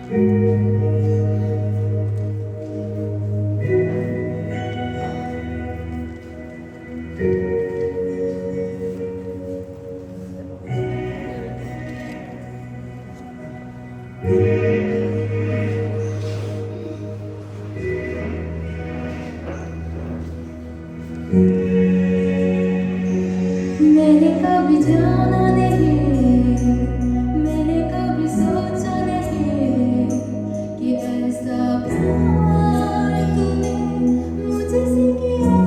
मैंने कभी जाना नहीं, मैंने कभी सोचा नहीं कि ऐसा प्यार तूने मुझसे किया।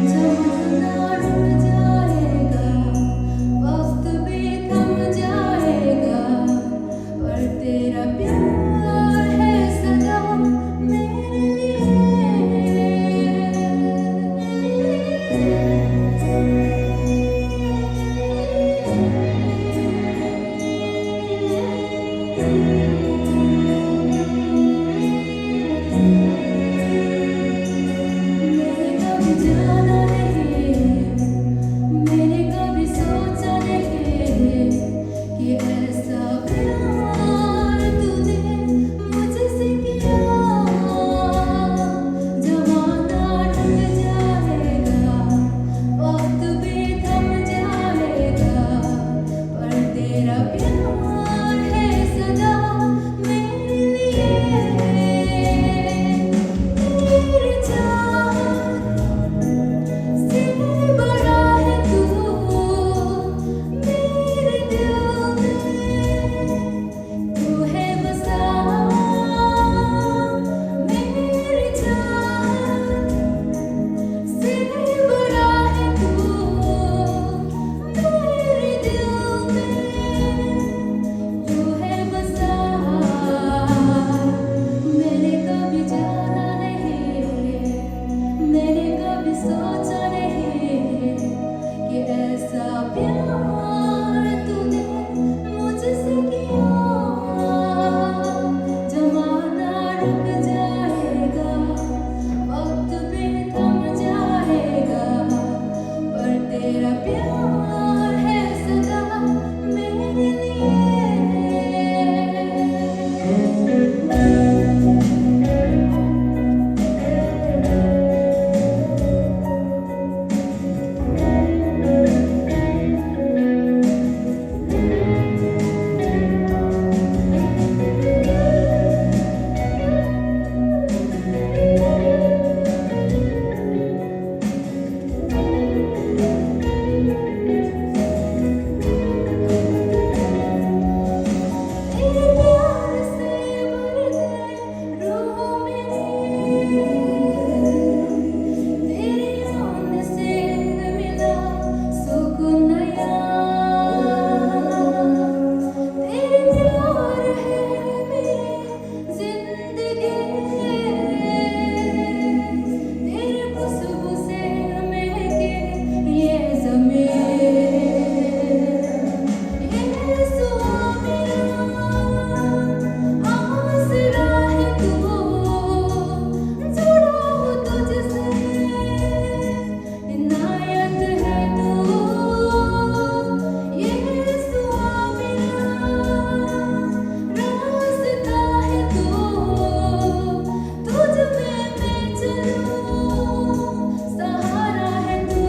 जमाना रुक जाएगा, वक्त भी थम जाएगा, पर तेरा प्यार है सदा मेरे मैंने कभी जाना नहीं, मैंने कभी सोचा नहीं कि ऐसा प्यार तूने मुझसे किया। जमाना रुक जाएगा, वक्त भी थम जाएगा, पर तेरा प्यार है सदा मेरे लिए। तेरी चाहत से बड़ा है तू मेरे दिल में, तू है बसा मेरी चाहत से बड़ा है तू मेरे दिल में, तू है बसा। मैंने कभी जाना नहीं, मैंने कभी सोचा नहीं कि ऐसा प्यार तूने मुझसे किया। जमाना रुक जाएगा, वक्त भी थम जाएगा, पर तेरा प्यार है सदा मेरे लिए। तेरे प्यार से भर दे रूह मेरी, तेरी याद से मिला सुकून नया। तेरे प्यार है मेरी जिंदगी, तेरी खुशबू से महके ये ज़मीं। यीशुआ मेरा आसरा है तू, जुड़ा हूँ तुझसे, इनायत है तू। यीशुआ मेरा रास्ता है तू, तुझ में मैं चलूँ, सहारा है तू।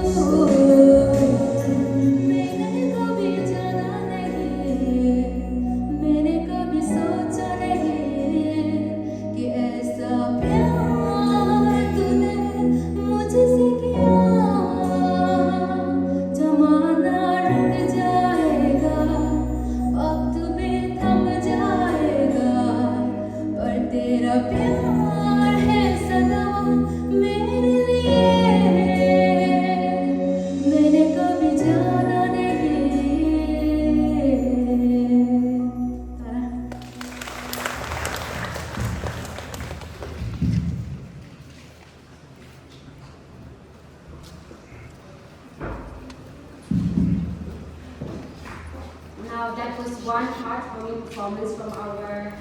मैंने कभी जाना नहीं, मैंने कभी सोचा नहीं कि ऐसा प्यार तूने मुझसे किया। जमाना रुक जाएगा, वक्त भी थम जाएगा, पर तेरा प्यार है सदा मेरे लिए। मैंने कभी जाना नहीं। Now that was one heartwarming performance from our